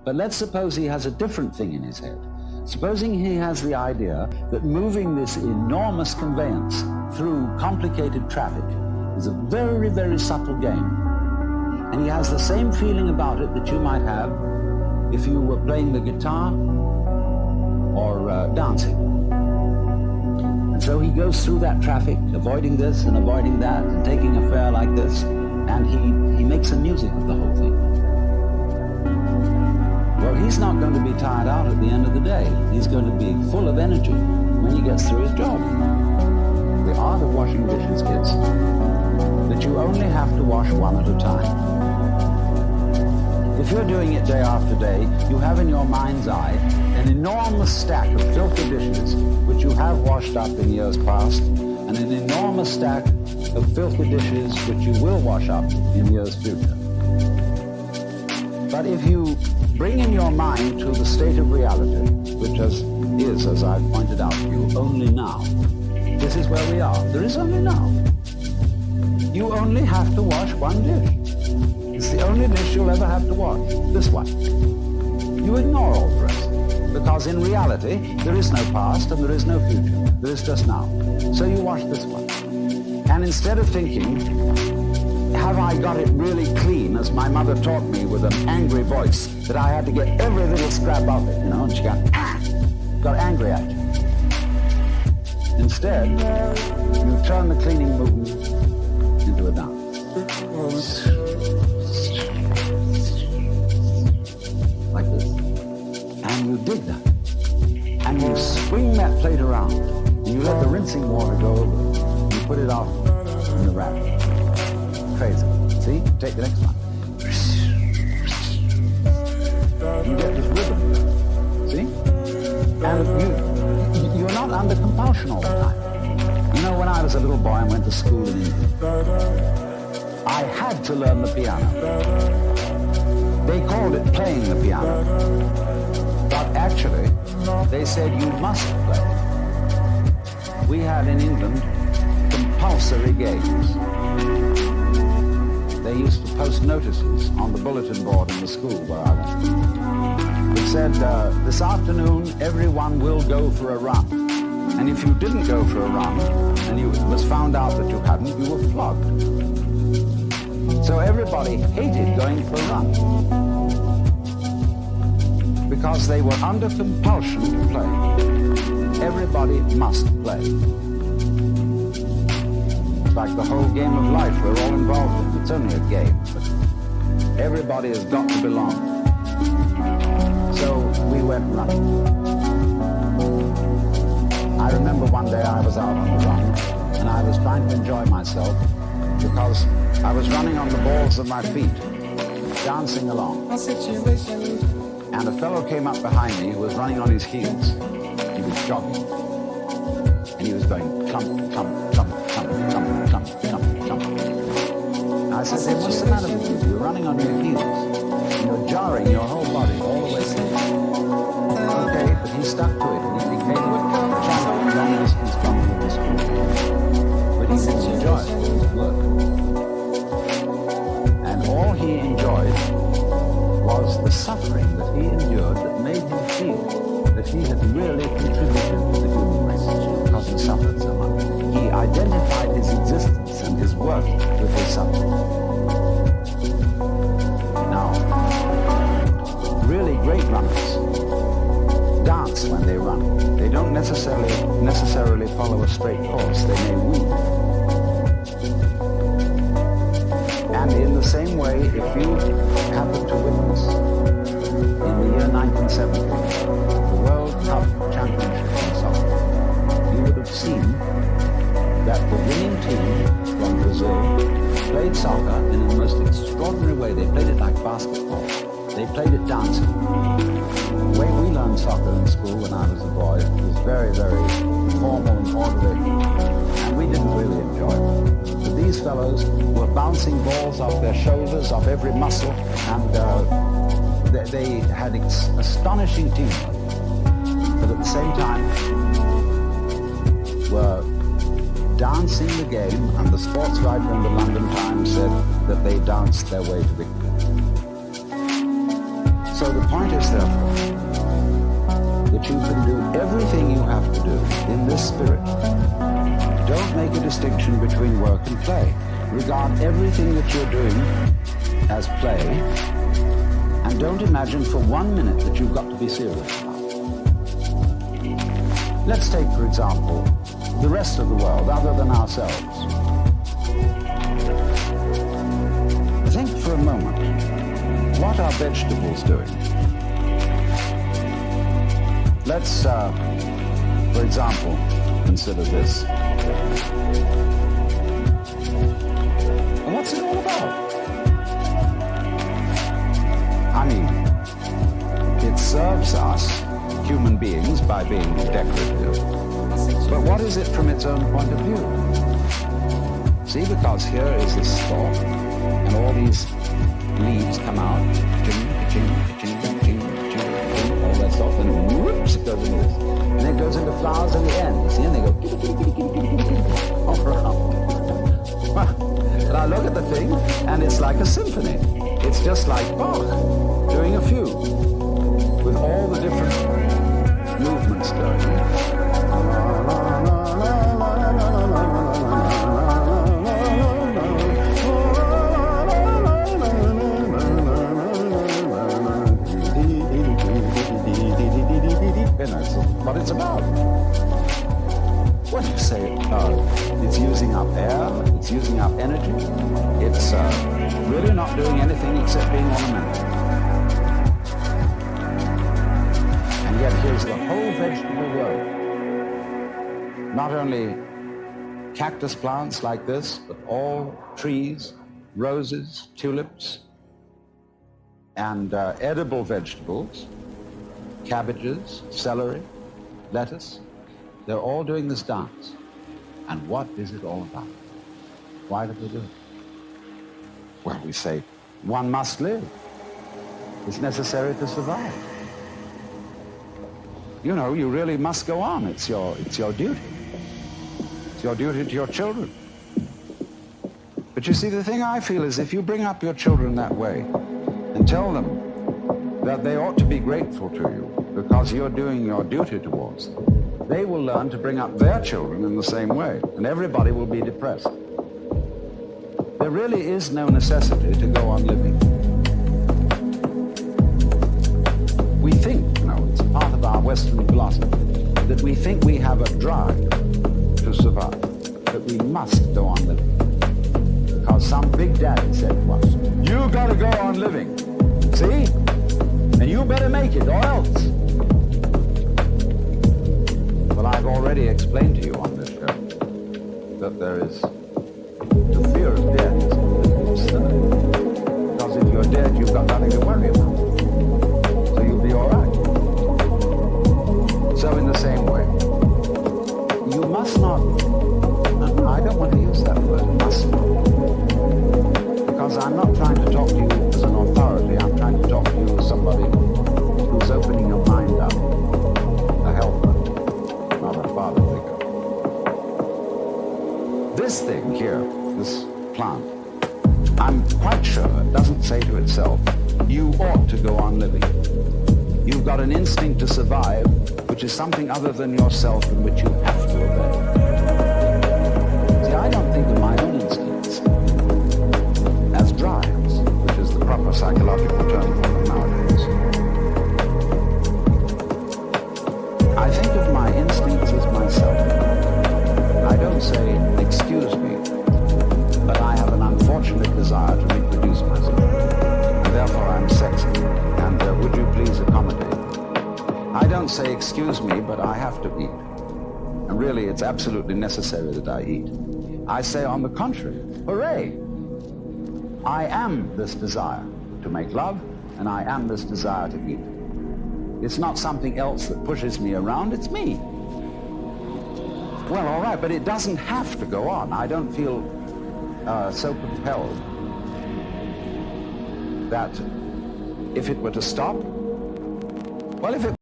But let's suppose he has a different thing in his head. Supposing he has the idea that moving this enormous conveyance through complicated traffic is a very, very subtle game. And he has the same feeling about it that you might have if you were playing the guitar or dancing. And so he goes through that traffic, avoiding this and avoiding that, and taking a fare like this, and he makes some music of the whole thing. Well, he's not going to be tired out at the end of the day. He's going to be full of energy when he gets through his job. The art of washing dishes is that you only have to wash one at a time. If you're doing it day after day, you have in your mind's eye an enormous stack of filthy dishes which you have washed up in years past, and an enormous stack of filthy dishes which you will wash up in years future. But if you bring in your mind to the state of reality, which is, as I've pointed out to you, only now. This is where we are. There is only now. You only have to wash one dish. It's the only dish you'll ever have to wash, this one. You ignore all the rest, because in reality, there is no past and there is no future. There is just now. So you wash this one. And instead of thinking, have I got it really clean, as my mother taught me with an angry voice, that I had to get every little scrap of it, and she got angry at you. Instead, you turn the cleaning movement into a dance. Like this. And you dig that. And you swing that plate around, and you let the rinsing water go over it. You put it off in the rack. Crazy. See? Take the next one. You get this rhythm. See? And you're not under compulsion all the time. You know, when I was a little boy and went to school in England, I had to learn the piano. They called it playing the piano. But actually, they said you must play. We had in England compulsory games. They used to post notices on the bulletin board in the school where I went. It said, this afternoon, everyone will go for a run. And if you didn't go for a run, and it was found out that you hadn't, you were flogged. So everybody hated going for a run, because they were under compulsion to play. Everybody must play. It's like the whole game of life we're all involved in. It's only a game, but everybody has got to belong. So we went running. I remember one day I was out on the run, and I was trying to enjoy myself because I was running on the balls of my feet, dancing along. And a fellow came up behind me who was running on his heels. He was jogging. And he was going clump, clump, clump, clump, clump, clump, clump, clump. And I said, hey, what's the matter with you? You're running on your heels. And you're jarring your whole body all the way through. Okay, but he stuck to it. And he became a champion long-distance runner of the school. But he didn't enjoy it. It was work. And all he enjoyed was the suffering that he endured that made him feel that he had really contributed to the human race because he suffered so much. He identified his existence and his work with his suffering. Now, really great runners dance when they run. They don't necessarily follow a straight course. They may weave. And in the same way, if you happen to witness in the year 1970 the World Cup Championship in soccer, you would have seen that the winning team from Brazil played soccer in a most extraordinary way. They played it like basketball. They played it dancing. The way we learned soccer in school when I was a boy was very, very formal and orderly, and we didn't really enjoy it. But these fellows were bouncing balls off their shoulders, off every muscle, and they had astonishing teamwork. But at the same time, were dancing the game, and the sports writer in the London Times said that they danced their way to victory. So the point is, therefore, that you can do everything you have to do in this spirit. Don't make a distinction between work and play. Regard everything that you're doing as play, and don't imagine for 1 minute that you've got to be serious about it. Let's take, for example, the rest of the world other than ourselves. Think for a moment, what are vegetables doing? Let's, for example, consider this. What's it all about? I mean, it serves us, human beings, by being decorative. But what is it from its own point of view? See, because here is this stalk, and all these leaves come out, all that stuff, and whoops, it goes into this. And then it goes into flowers in the end, you see, and they go all around. And I look at the thing, and it's like a symphony. It's just like Bach doing a fugue, with all the different movements going. What it's about. What do you say? It's using up air, it's using up energy, it's really not doing anything except being ornamental. And yet here's the whole vegetable world. Not only cactus plants like this, but all trees, roses, tulips, and edible vegetables, cabbages, celery, lettuce, they're all doing this dance. And what is it all about? Why do they do it? Well, we say, one must live. It's necessary to survive. You know, you really must go on. It's your duty. It's your duty to your children. But you see, the thing I feel is if you bring up your children that way and tell them that they ought to be grateful to you because you're doing your duty towards them, they will learn to bring up their children in the same way, and everybody will be depressed. There really is no necessity to go on living. We think, you know, it's part of our Western philosophy, that we think we have a drive to survive, that we must go on living. Because some big daddy said to us, you gotta go on living, see? And you better make it, or else. Well, I've already explained to you on this show that there is the fear of death is because if you're dead, you've got nothing to worry about. So you'll be all right. So in the same way, you must not, I don't want to use that word, must not. Because I'm not trying to talk to you as an authority, I'm trying to talk to you as somebody who's opening your mind up, a helper. Father figure. This thing here, this plant, I'm quite sure it doesn't say to itself, you ought to go on living. You've got an instinct to survive, which is something other than yourself in which you have to obey. See, I don't think of my own instincts as drives, which is the proper psychological term for them nowadays. I think of my instincts as myself. I don't say, excuse me, but I have an unfortunate desire to reproduce myself. And therefore I'm sexy. And would you please accommodate? I don't say, excuse me, but I have to eat. And really, it's absolutely necessary that I eat. I say, on the contrary, hooray! I am this desire to make love, and I am this desire to eat. It's not something else that pushes me around, it's me. Well, all right, but it doesn't have to go on. I don't feel so compelled that if it were to stop, well, if it